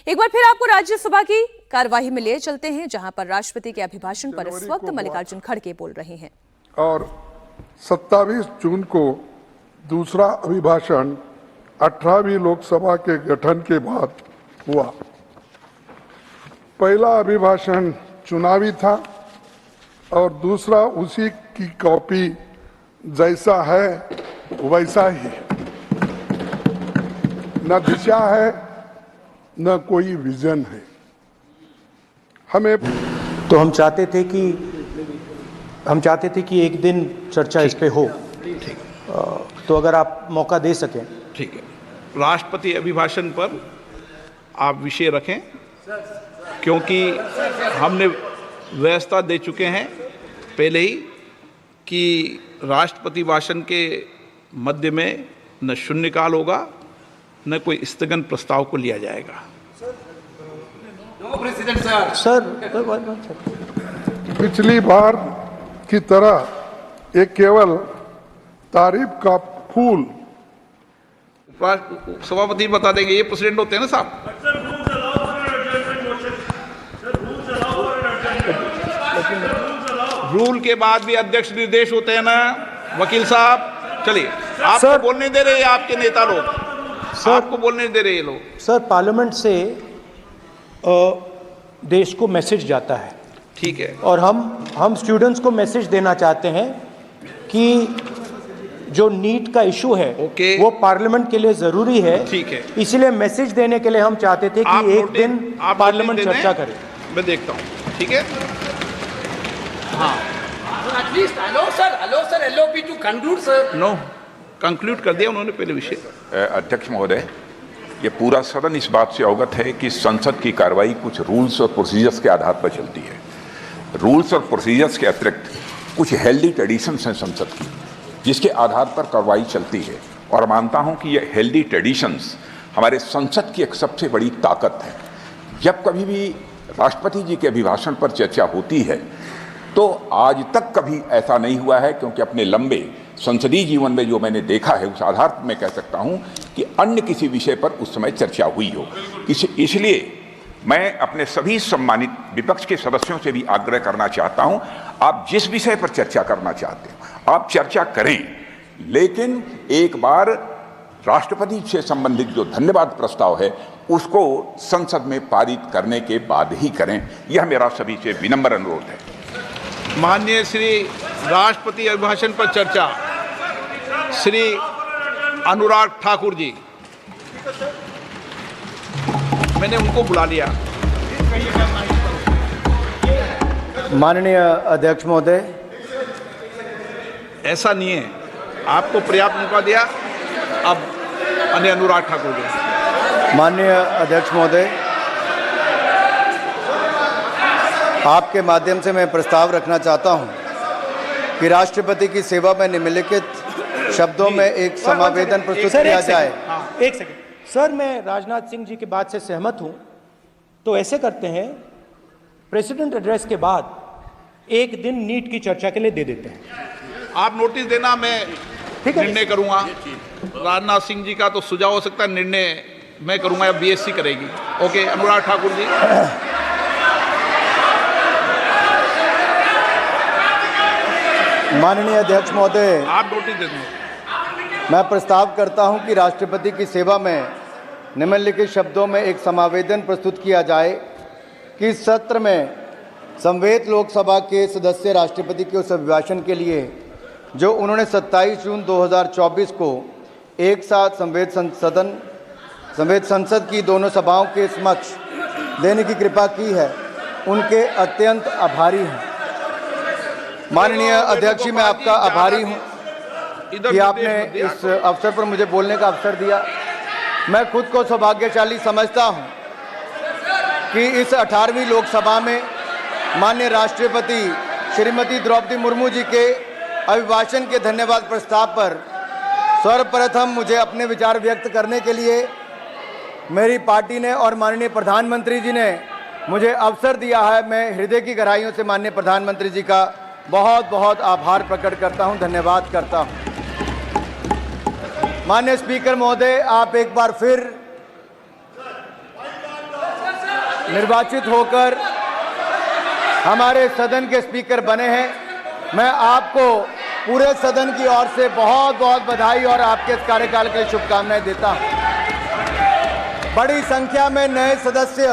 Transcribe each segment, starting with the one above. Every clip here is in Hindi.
एक बार फिर आपको राज्यसभा की कार्यवाही में ले चलते हैं, जहां पर राष्ट्रपति के अभिभाषण पर इस वक्त मल्लिकार्जुन खड़गे बोल रहे हैं। और 27 जून को दूसरा अभिभाषण 18वीं लोकसभा के गठन के बाद हुआ। पहला अभिभाषण चुनावी था और दूसरा उसी की कॉपी जैसा है वैसा ही। न दिशा है न कोई विजन है। हमें तो हम चाहते थे कि एक दिन चर्चा इस पे हो, तो अगर आप मौका दे सकें। ठीक है, राष्ट्रपति अभिभाषण पर आप विषय रखें, क्योंकि हमने व्यवस्था दे चुके हैं पहले ही कि राष्ट्रपति भाषण के मध्य में न शून्यकाल होगा न कोई स्थगन प्रस्ताव को लिया जाएगा। सर, पिछली बार की तरह ये केवल तारीफ का फूल। सभापति बता देंगे, ये प्रेसिडेंट होते हैं ना साहब। रूल के बाद भी अध्यक्ष निर्देश होते हैं ना वकील साहब। चलिए, आपको बोलने दे रहे हैं आपके नेता लोग, आपको बोलने दे रहे हैं लोग। सर, पार्लियामेंट से देश को मैसेज जाता है। ठीक है, और हम स्टूडेंट्स को मैसेज देना चाहते हैं कि जो नीट का इशू है वो पार्लियामेंट के लिए जरूरी है। ठीक है, इसलिए मैसेज देने के लिए हम चाहते थे कि एक दिन पार्लियामेंट चर्चा करे। मैं देखता हूँ। ठीक है, हाँ, at least hello sir LOP to conclude sir. No, conclude कर दिया उन्होंने पहले विषय। अध्यक्ष महोदय, ये पूरा सदन इस बात से अवगत है कि संसद की कार्रवाई कुछ रूल्स और प्रोसीजर्स के आधार पर चलती है। रूल्स और प्रोसीजर्स के अतिरिक्त कुछ हेल्दी ट्रेडिशंस हैं संसद की, जिसके आधार पर कार्रवाई चलती है। और मानता हूं कि ये हेल्दी ट्रेडिशंस हमारे संसद की एक सबसे बड़ी ताकत है। जब कभी भी राष्ट्रपति जी के अभिभाषण पर चर्चा होती है तो आज तक कभी ऐसा नहीं हुआ है, क्योंकि अपने लंबे संसदीय जीवन में जो मैंने देखा है उस आधार पर मैं कह सकता हूं कि अन्य किसी विषय पर उस समय चर्चा हुई हो। इसलिए मैं अपने सभी सम्मानित विपक्ष के सदस्यों से भी आग्रह करना चाहता हूं, आप जिस विषय पर चर्चा करना चाहते हो आप चर्चा करें, लेकिन एक बार राष्ट्रपति से संबंधित जो धन्यवाद प्रस्ताव है उसको संसद में पारित करने के बाद ही करें। यह मेरा सभी से विनम्र अनुरोध है। माननीय श्री राष्ट्रपति अभिभाषण पर चर्चा, श्री अनुराग ठाकुर जी, मैंने उनको बुला लिया। माननीय अध्यक्ष महोदय, ऐसा नहीं है, आपको पर्याप्त मौका दिया। अब अनुराग ठाकुर जी। माननीय अध्यक्ष महोदय, आपके माध्यम से मैं प्रस्ताव रखना चाहता हूं कि राष्ट्रपति की सेवा में निम्नलिखित शब्दों में एक समावेदन प्रस्तुत किया जाए। एक सेकंड सर, मैं राजनाथ सिंह जी की बात से सहमत हूं। तो ऐसे करते हैं, प्रेसिडेंट एड्रेस के बाद एक दिन नीट की चर्चा के लिए दे देते हैं। आप नोटिस देना, मैं निर्णय करूंगा। राजनाथ सिंह जी का तो सुझाव हो सकता है, निर्णय मैं करूंगा या बीएससी करेगी। ओके, अनुराग ठाकुर जी। माननीय अध्यक्ष महोदय, आप नोटिस दे दें। मैं प्रस्ताव करता हूं कि राष्ट्रपति की सेवा में निम्नलिखित शब्दों में एक समावेदन प्रस्तुत किया जाए कि इस सत्र में संवेद लोकसभा के सदस्य राष्ट्रपति के उस अभिभाषण के लिए जो उन्होंने 27 जून 2024 को एक साथ संवेद संसद की दोनों सभाओं के समक्ष देने की कृपा की है, उनके अत्यंत आभारी हैं। माननीय अध्यक्ष जी, मैं आपका आभारी हूं कि आपने इस अवसर पर मुझे बोलने का अवसर दिया। मैं खुद को सौभाग्यशाली समझता हूं कि इस 18वीं लोकसभा में माननीय राष्ट्रपति श्रीमती द्रौपदी मुर्मू जी के अभिभाषण के धन्यवाद प्रस्ताव पर सर्वप्रथम मुझे अपने विचार व्यक्त करने के लिए मेरी पार्टी ने और माननीय प्रधानमंत्री जी ने मुझे अवसर दिया है। मैं हृदय की गहराइयों से माननीय प्रधानमंत्री जी का बहुत बहुत आभार प्रकट करता हूं, धन्यवाद करता हूं। माननीय स्पीकर महोदय, आप एक बार फिर निर्वाचित होकर हमारे सदन के स्पीकर बने हैं। मैं आपको पूरे सदन की ओर से बहुत बहुत बधाई और आपके इस कार्यकाल के लिए शुभकामनाएं देता हूं। बड़ी संख्या में नए सदस्य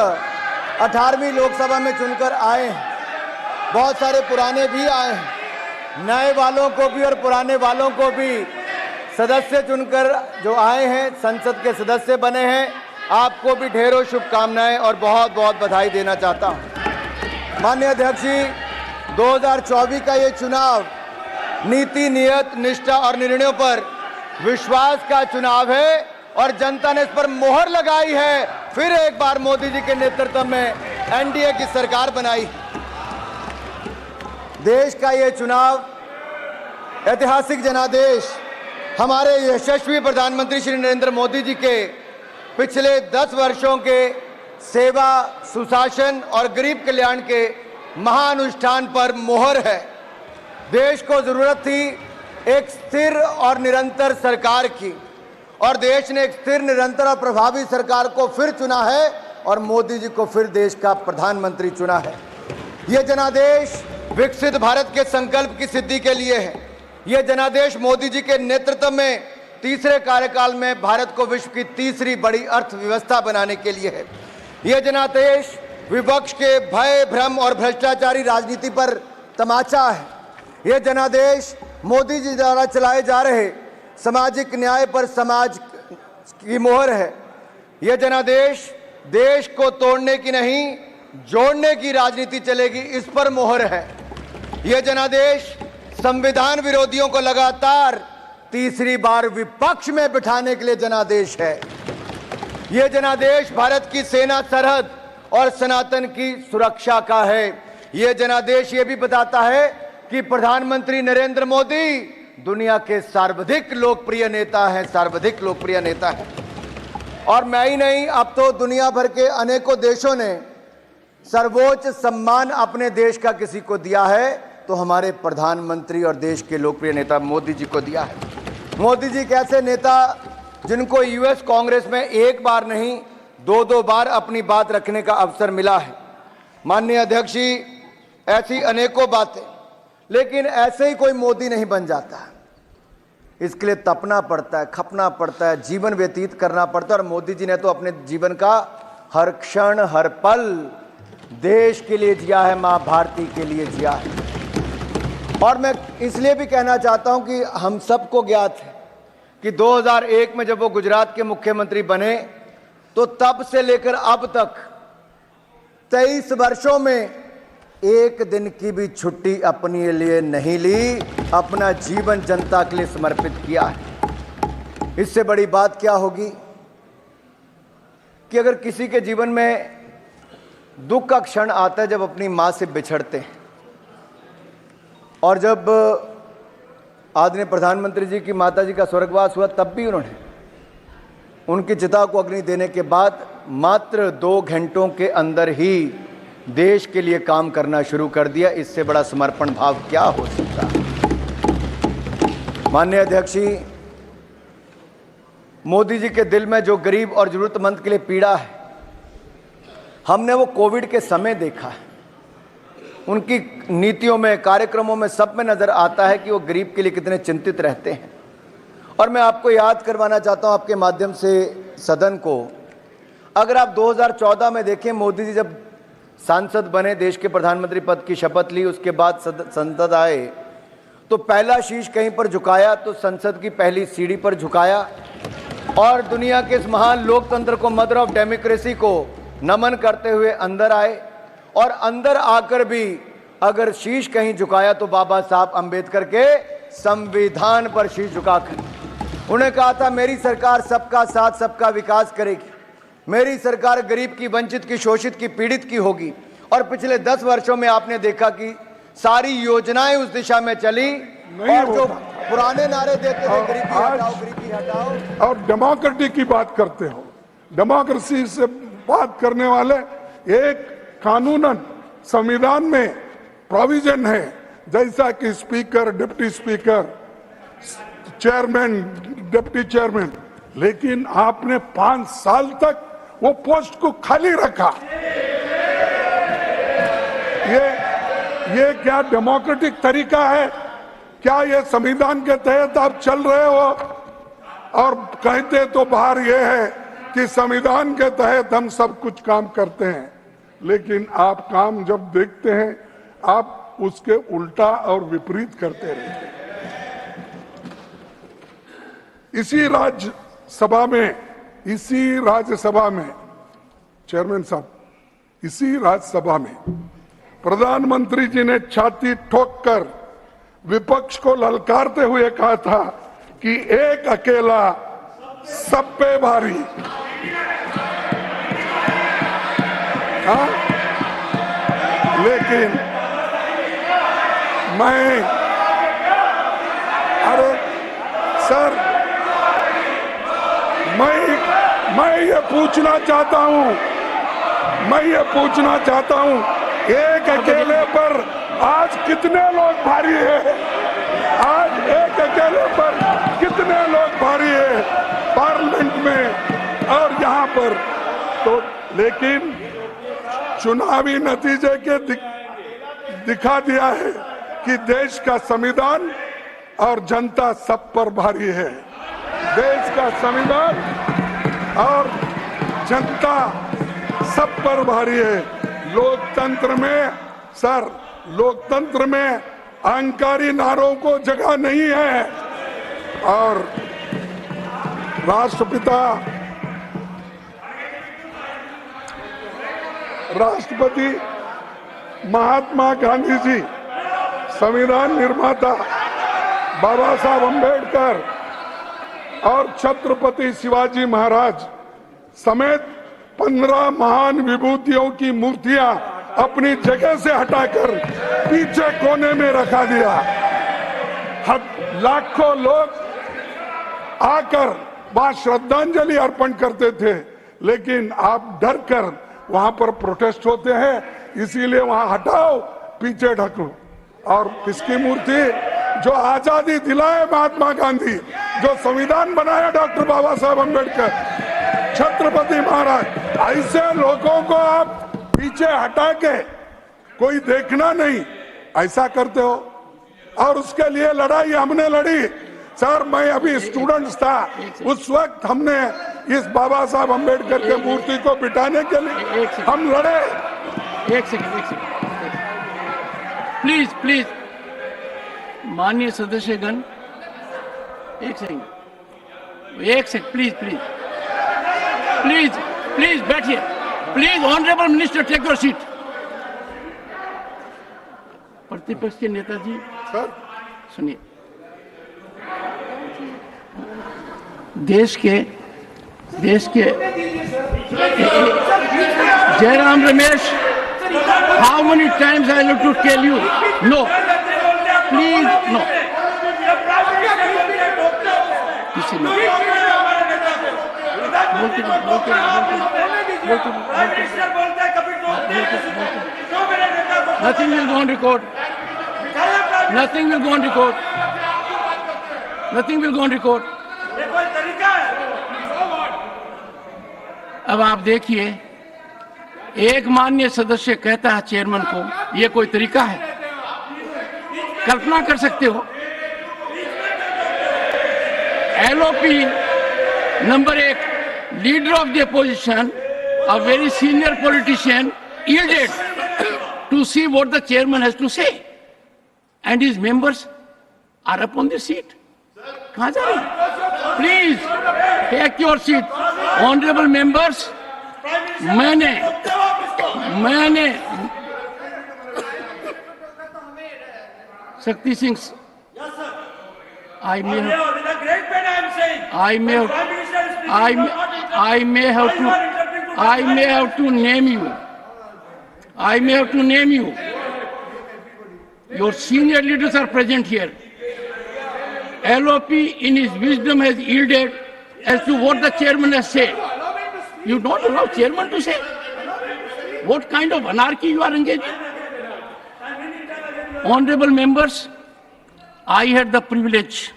18वीं लोकसभा में चुनकर आए हैं। बहुत सारे पुराने भी आए हैं। नए वालों को भी और पुराने वालों को भी सदस्य चुनकर जो आए हैं, संसद के सदस्य बने हैं, आपको भी ढेरों शुभकामनाएं और बहुत बहुत बधाई देना चाहता हूं। माननीय अध्यक्ष जी, 2024 का ये चुनाव नीति, नियत, निष्ठा और निर्णयों पर विश्वास का चुनाव है और जनता ने इस पर मोहर लगाई है। फिर एक बार मोदी जी के नेतृत्व में एनडीए की सरकार बनाई। देश का ये चुनाव ऐतिहासिक जनादेश हमारे यशस्वी प्रधानमंत्री श्री नरेंद्र मोदी जी के पिछले 10 वर्षों के सेवा, सुशासन और गरीब कल्याण के महानुष्ठान पर मोहर है। देश को जरूरत थी एक स्थिर और निरंतर सरकार की, और देश ने एक स्थिर, निरंतर और प्रभावी सरकार को फिर चुना है और मोदी जी को फिर देश का प्रधानमंत्री चुना है। ये जनादेश विकसित भारत के संकल्प की सिद्धि के लिए है। ये जनादेश मोदी जी के नेतृत्व में तीसरे कार्यकाल में भारत को विश्व की तीसरी बड़ी अर्थव्यवस्था बनाने के लिए है। ये जनादेश विपक्ष के भय, भ्रम और भ्रष्टाचारी राजनीति पर तमाचा है। ये जनादेश मोदी जी द्वारा चलाए जा रहे सामाजिक न्याय पर समाज की मोहर है। यह जनादेश देश को तोड़ने की नहीं, जोड़ने की राजनीति चलेगी, इस पर मोहर है। यह जनादेश संविधान विरोधियों को लगातार तीसरी बार विपक्ष में बिठाने के लिए जनादेश है। यह जनादेश भारत की सेना, सरहद और सनातन की सुरक्षा का है। यह जनादेश ये भी बताता है कि प्रधानमंत्री नरेंद्र मोदी दुनिया के सर्वाधिक लोकप्रिय नेता हैं, सर्वाधिक लोकप्रिय नेता हैं। और मैं ही नहीं, अब तो दुनिया भर के अनेकों देशों ने सर्वोच्च सम्मान अपने देश का किसी को दिया है तो हमारे प्रधानमंत्री और देश के लोकप्रिय नेता मोदी जी को दिया है। मोदी जी कैसे नेता जिनको यूएस कांग्रेस में एक बार नहीं 2-2 बार अपनी बात रखने का अवसर मिला है। माननीय अध्यक्ष जी, ऐसी अनेकों बातें, लेकिन ऐसे ही कोई मोदी नहीं बन जाता। इसके लिए तपना पड़ता है, खपना पड़ता है, जीवन व्यतीत करना पड़ता है। और मोदी जी ने तो अपने जीवन का हर क्षण, हर पल देश के लिए जिया है, मां भारती के लिए जिया है। और मैं इसलिए भी कहना चाहता हूं कि हम सबको ज्ञात है कि 2001 में जब वो गुजरात के मुख्यमंत्री बने तो तब से लेकर अब तक 23 वर्षों में एक दिन की भी छुट्टी अपने लिए नहीं ली, अपना जीवन जनता के लिए समर्पित किया है। इससे बड़ी बात क्या होगी कि अगर किसी के जीवन में दुख का क्षण आता है जब अपनी मां से बिछड़ते हैं, और जब आदरणीय प्रधानमंत्री जी की माता जी का स्वर्गवास हुआ तब भी उन्होंने उनकी चिता को अग्नि देने के बाद मात्र 2 घंटों के अंदर ही देश के लिए काम करना शुरू कर दिया। इससे बड़ा समर्पण भाव क्या हो सकता है। माननीय अध्यक्ष जी, मोदी जी के दिल में जो गरीब और जरूरतमंद के लिए पीड़ा है, हमने वो कोविड के समय देखा है। उनकी नीतियों में, कार्यक्रमों में, सब में नजर आता है कि वो गरीब के लिए कितने चिंतित रहते हैं। और मैं आपको याद करवाना चाहता हूं आपके माध्यम से सदन को, अगर आप 2014 में देखें, मोदी जी जब सांसद बने, देश के प्रधानमंत्री पद की शपथ ली, उसके बाद संसद आए तो पहला शीश कहीं पर झुकाया तो संसद की पहली सीढ़ी पर झुकाया और दुनिया के इस महान लोकतंत्र को, मदर ऑफ डेमोक्रेसी को नमन करते हुए अंदर आए। और अंदर आकर भी अगर शीश कहीं झुकाया तो बाबा साहब अंबेडकर के संविधान पर शीश झुकाकर उन्हें कहा था, मेरी सरकार सबका साथ, सबका विकास करेगी, मेरी सरकार गरीब की, वंचित की, शोषित की, पीड़ित की होगी। और पिछले 10 वर्षों में आपने देखा कि सारी योजनाएं उस दिशा में चली। और जो पुराने नारे देते थे, गरीबी हटाओ, गरीबी हटाओ, और डेमोक्रेसी की बात करते हो, डेमोक्रेसी से बात करने वाले, एक कानूनन संविधान में प्रोविजन है जैसा कि speaker, deputy speaker, chairman, deputy chairman, लेकिन आपने 5 साल तक वो पोस्ट को खाली रखा। ये क्या डेमोक्रेटिक तरीका है? क्या ये संविधान के तहत आप चल रहे हो? और कहते तो बाहर ये है कि संविधान के तहत हम सब कुछ काम करते हैं, लेकिन आप काम जब देखते हैं आप उसके उल्टा और विपरीत करते रहते हैं। इसी राज्यसभा में चेयरमैन साहब, इसी राज्यसभा में प्रधानमंत्री जी ने छाती ठोककर विपक्ष को ललकारते हुए कहा था कि एक अकेला सब पे भारी। हाँ? लेकिन अरे सर, मैं ये पूछना चाहता हूं, एक अकेले पर आज कितने लोग भारी है? आज एक अकेले पर कितने लोग भारी है पार्लियामेंट में और यहाँ पर? तो लेकिन चुनावी नतीजे के दिखा दिया है कि देश का संविधान और जनता सब पर भारी है। देश का संविधान और जनता सब पर भारी है। लोकतंत्र में अहंकारी नारों को जगह नहीं है। और राष्ट्रपति महात्मा गांधी जी, संविधान निर्माता बाबा साहब अम्बेडकर और छत्रपति शिवाजी महाराज समेत 15 महान विभूतियों की मूर्तियां अपनी जगह से हटाकर पीछे कोने में रखा दिया। लाखों लोग आकर वहां श्रद्धांजलि अर्पण करते थे, लेकिन आप डर कर वहां पर प्रोटेस्ट होते हैं, इसीलिए वहां हटाओ, पीछे ढको। और किसकी मूर्ति? जो आजादी दिलाए महात्मा गांधी, जो संविधान बनाया डॉक्टर बाबा साहब अम्बेडकर, छत्रपति महाराज, ऐसे लोगों को आप पीछे हटा के कोई देखना नहीं, ऐसा करते हो। और उसके लिए लड़ाई हमने लड़ी सर। मैं अभी स्टूडेंट्स था, उस वक्त हमने इस बाबा साहब अम्बेडकर के मूर्ति को बिठाने के लिए हम लड़े। एक सेकंड प्लीज माननीय सदस्यगण, एक सेकंड प्लीज बैठिए। Please honourable minister take your seat. प्रतिपक्ष के नेताजी सुनिए। देश के Jairam Ramesh, how many times I have to tell you? No, please, no. Nothing will go on record. Nothing will go on record. Nothing will go on record. अब आप देखिए, एक माननीय सदस्य कहता है चेयरमैन को, यह कोई तरीका है? कल्पना कर सकते हो, LOP number 1, leader of the opposition, a very senior politician, yielded to see what the chairman has to say, and his members are upon the seat. कहाँ जा रहे हैं? Please take your seat, honorable members. मैंने Shakti Singh, I may have to name you. Your senior leaders are present here. LOP in his wisdom has yielded as to what the chairman has said. You don't allow chairman to say? What kind of anarchy you are engaged in? Honorable members, I had the privilege,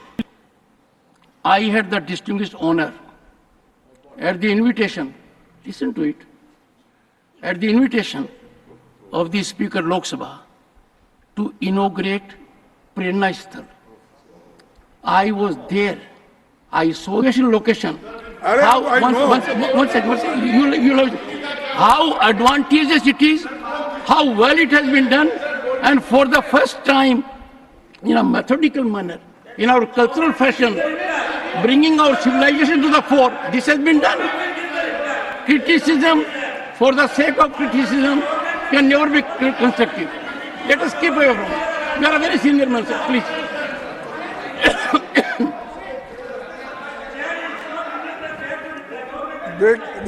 I had the distinguished honor, at the invitation, listen to it, at the invitation of the Speaker Lok Sabha to inaugurate Prerna Sthal. I was there. I saw the location. Arre, I know. One second. You'll how advantageous it is, how well it has been done, and for the first time, in a methodical manner, in our cultural fashion, bringing our civilization to the fore. This has been done. Criticism, for the sake of criticism, can never be constructive. Let us keep away from it. You are a very senior man, sir. Please.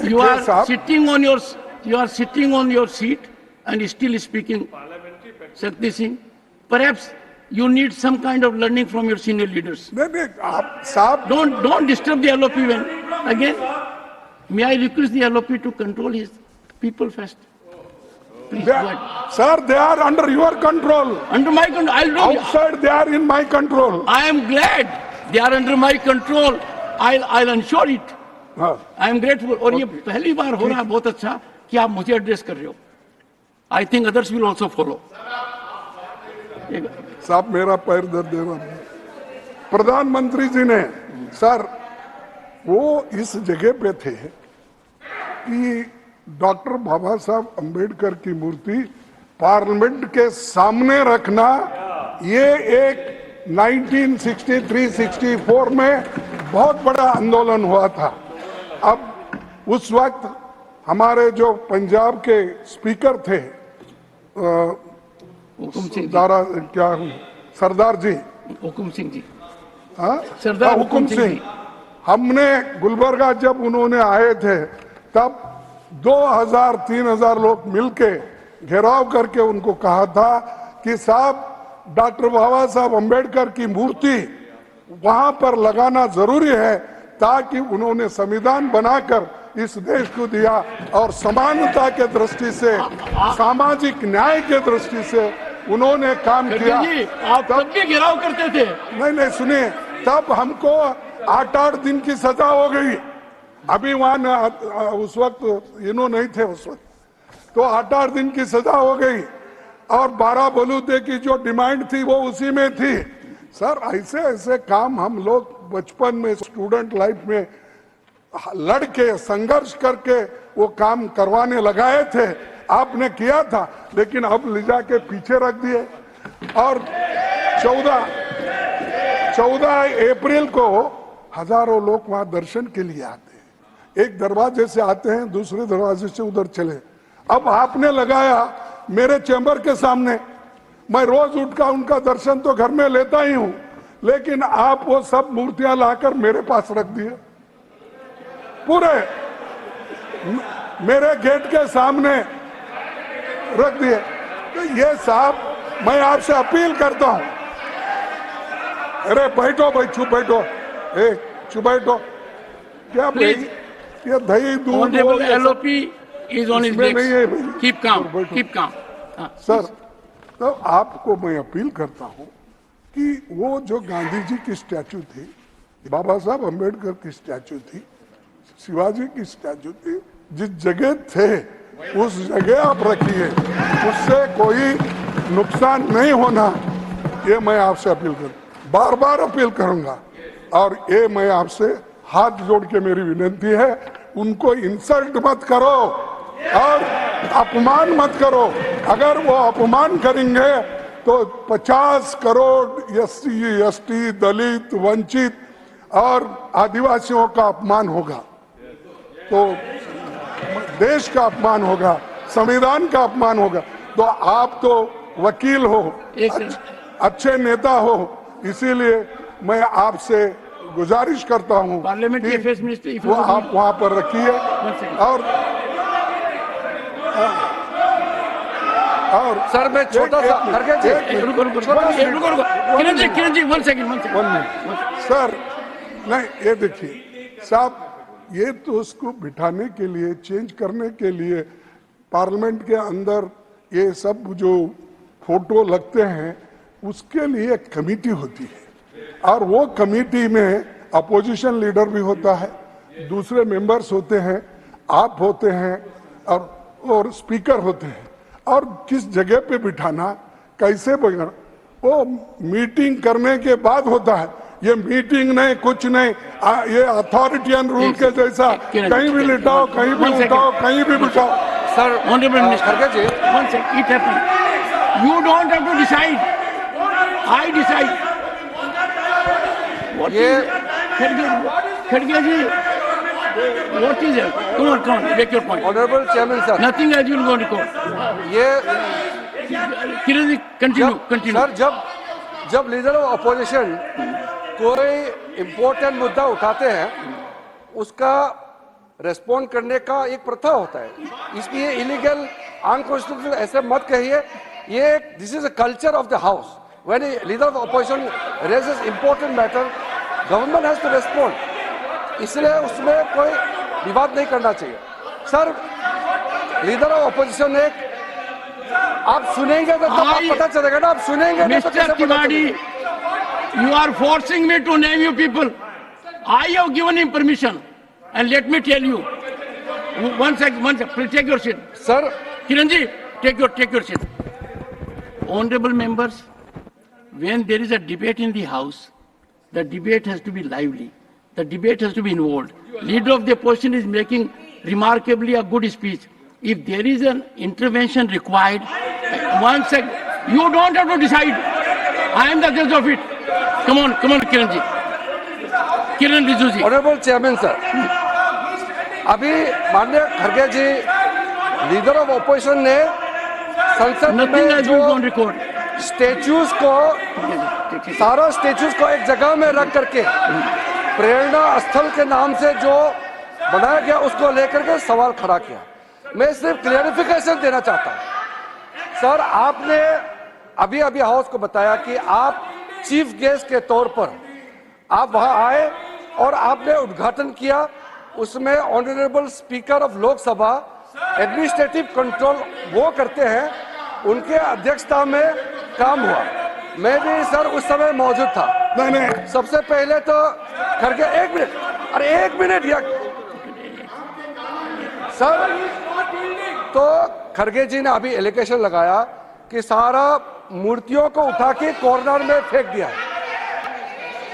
You are sitting on your seat and still speaking, Shakti Singh. Perhaps you need some kind of learning from your senior leaders. Don't disturb the LOP when again. May I request the LOP to control his people first? Please go ahead. Sir, they are under your control. Under my control. Outside, they are in my control. I am glad they are under my control. I'll ensure it. I am grateful. और ये पहली बार हो रहा है, बहुत अच्छा कि आप मुझे एड्रेस कर रहे हो। I think others will also follow. साहब मेरा पैर दर्द दे रहा है। प्रधानमंत्री जी ने सर वो इस जगह पे थे कि डॉक्टर बाबा साहब अंबेडकर की मूर्ति पार्लियामेंट के सामने रखना, ये एक 1963-64 में बहुत बड़ा आंदोलन हुआ था। अब उस वक्त हमारे जो पंजाब के स्पीकर थे सरदार जी, हुकुम सिंह जी, सरदार हुकुम सिंह, हमने गुलबर्गा जब उन्होंने आए थे तब 2000-3000 लोग मिलके घेराव करके उनको कहा था कि साहब डॉक्टर बाबा साहब अंबेडकर की मूर्ति वहां पर लगाना जरूरी है, ताकि उन्होंने संविधान बनाकर इस देश को दिया और समानता के दृष्टि से, सामाजिक न्याय के दृष्टि से उन्होंने काम किया। आप तब भी घेराव करते थे। नहीं सुनिए, तब हमको 8-8 दिन की सजा हो गई। अभी वहां उस वक्त इन्होंने नहीं थे उस वक्त, तो 8-8 दिन की सजा हो गई और 12 बलूते की जो डिमांड थी वो उसी में थी। सर ऐसे ऐसे काम हम लोग बचपन में स्टूडेंट लाइफ में लड़के संघर्ष करके वो काम करवाने लगाए थे, आपने किया था, लेकिन अब ले जाके पीछे रख दिए। और 14 अप्रैल को हजारों लोग वहां दर्शन के लिए आते हैं। एक दरवाजे से आते हैं, दूसरे दरवाजे से उधर चले। अब आपने लगाया मेरे चैम्बर के सामने, मैं रोज उठकर उनका दर्शन तो घर में लेता ही हूं, लेकिन आप वो सब मूर्तियां लाकर मेरे पास रख दिए, पूरे मेरे गेट के सामने रख दिए। तो ये साहब मैं आपसे अपील करता हूं, अरे बैठो भाई, चुप बैठो, चुप बैठो। क्या भाई ये दही दूध LOP is on his legs, keep calm, keep calm. Sir तो आपको मैं अपील करता हूं कि वो जो गांधी जी की स्टैचू थी, बाबा साहब अंबेडकर की स्टैचू थी, शिवाजी की स्टैचू थी, जिस जगह थे उस जगह आप रखिए, उससे कोई नुकसान नहीं होना, ये मैं आपसे अपील बार बार अपील करूंगा। और ये मैं आपसे हाथ जोड़ के मेरी विनती है, उनको इंसल्ट मत करो और अपमान मत करो। अगर वो अपमान करेंगे तो 50 करोड़ SC, ST, दलित, वंचित और आदिवासियों का अपमान होगा, तो देश का अपमान होगा, संविधान का अपमान होगा। तो आप तो वकील हो, अच्छे नेता हो, इसीलिए मैं आपसे गुजारिश करता हूं कि वो आप वहां पर रखिए। और सर मैं छोटा सा किरण जी 1 सेकंड सर, नहीं ये देखिए साहब, ये तो उसको बिठाने के लिए, चेंज करने के लिए पार्लियामेंट के अंदर ये सब जो फोटो लगते हैं उसके लिए एक कमेटी होती है, और वो कमेटी में अपोजिशन लीडर भी होता है, दूसरे मेंबर्स होते हैं, आप होते हैं और स्पीकर होते हैं। और किस जगह पे बिठाना, कैसे बिठाना, वो मीटिंग करने के बाद होता है। ये मीटिंग नहीं, कुछ नहीं, ये अथॉरिटियन रूल के जैसा कहीं भी लिटाओ, कहीं भी उठाओ, कहीं भी बिठाओ। सर Honorable Minister, खड़गे जी, one second, it happened. You don't have to decide. I decide. What ये Khadge ji, what is it? Come on, make your point. Honourable chairman sir, Nothing else will go on record. ये Kiran ji, continue. सर जब लीडर ऑफ अपोजिशन कोई इम्पोर्टेंट मुद्दा उठाते हैं उसका रेस्पॉन्ड करने का एक प्रथा होता है, इसलिए इलीगल अनकॉन्स्टिट्यूशनल ऐसे मत कहिए। ये this is a culture of the house. When a leader of opposition raises important matter, government has to respond, इसलिए उसमें कोई विवाद नहीं करना चाहिए। सर लीडर ऑफ अपोजिशन ने, आप सुनेंगे तो तब पता चलेगा ना, आप सुनेंगे नहीं तो कैसे Mr. पता Tiwari, चलेगा? you are forcing me to name you people. I have given him permission. And let me tell you, one second, please take your seat. Sir Kiran ji, take your seat. Honorable members, when there is a debate in the House, the debate has to be lively. The debate has to be involved. Leader of the opposition is making remarkably a good speech. If there is an intervention required, one second, you don't have to decide. I am the judge of it. Come on, Kiran ji. Kiran Rijiju ji. Honourable chairman sir, अभी माननीय खड़गे जी, लीडर ऑफ ऑपोजिशन ने संसद Nothing में else जो will go on record. Statues को, सारा स्टेच्यूज को एक जगह में रख करके प्रेरणा स्थल के नाम से जो बनाया गया उसको लेकर के सवाल खड़ा किया। मैं सिर्फ क्लियरिफिकेशन देना चाहता हूं। सर आपने अभी हाउस को बताया कि आप चीफ गेस्ट के तौर पर आप वहां आए और आपने उद्घाटन किया। उसमें honourable speaker of Lok Sabha administrative control वो करते हैं, उनके अध्यक्षता में काम हुआ। मैं भी सर उस समय मौजूद था। नहीं, सबसे पहले तो खड़गे, एक मिनट या सर, तो खड़गे जी ने अभी एलिगेशन लगाया कि सारा मूर्तियों को उठा के कॉर्नर में फेंक दिया है।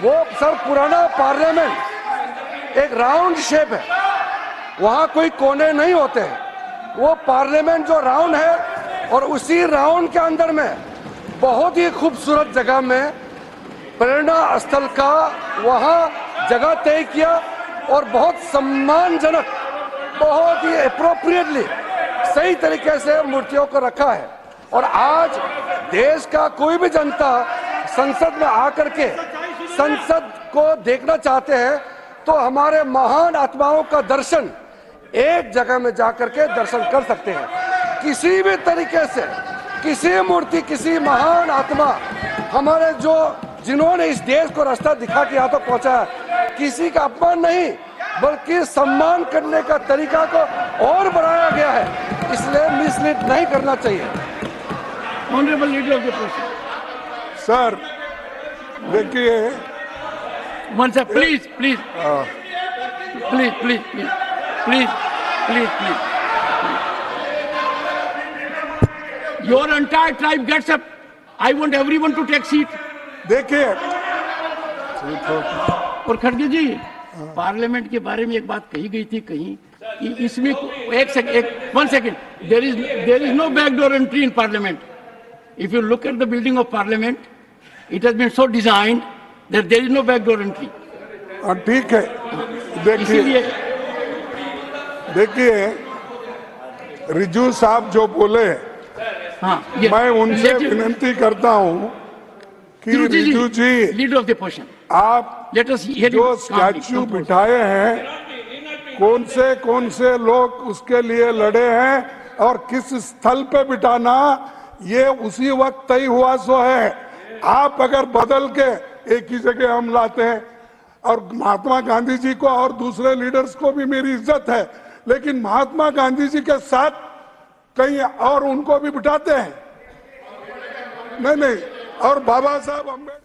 वो सर पुराना पार्लियामेंट एक राउंड शेप है, वहां कोई कोने नहीं होते हैं। वो पार्लियामेंट जो राउंड है और उसी राउंड के अंदर में बहुत ही खूबसूरत जगह में प्रेरणा स्थल का वहां जगह तय किया और बहुत सम्मानजनक, बहुत ही अप्रोप्रिएटली सही तरीके से मूर्तियों को रखा है। और आज देश का कोई भी जनता संसद में आकर के संसद को देखना चाहते हैं तो हमारे महान आत्माओं का दर्शन एक जगह में जाकर के दर्शन कर सकते हैं। किसी भी तरीके से किसी मूर्ति, किसी महान आत्मा हमारे जो जिन्होंने इस देश को रास्ता दिखा के यहाँ तक पहुंचाया, किसी का अपमान नहीं बल्कि सम्मान करने का तरीका को और बढ़ाया गया है, इसलिए मिसलीड नहीं करना चाहिए। Honorable Leader of the Opposition. Sir देखिए, One second, please. Your entire tribe gets up. I want everyone to take seat. देखिए और खड़गे जी, पार्लियामेंट के बारे में एक बात कही गई थी कहीं कि इसमें one second, there is no backdoor entry in parliament. If you look at the building of parliament, it has been so designed that there is no backdoor entry. ठीक है। इसीलिए देखिए रिजू साहब जो बोले, हाँ, मैं उनसे विनती करता हूं कि रिजू जी, लीडर ऑफ द ऑपोजिशन, आप जो स्टैच्यू बिठाए हैं, कौन से लोग उसके लिए लड़े हैं और किस स्थल पे बिठाना, ये उसी वक्त तय हुआ सो है। आप अगर बदल के एक ही जगह हम लाते हैं, और महात्मा गांधी जी को और दूसरे लीडर्स को भी मेरी इज्जत है, लेकिन महात्मा गांधी जी के साथ कहीं और उनको भी बिठाते हैं। नहीं, और बाबा साहब अम्बेडकर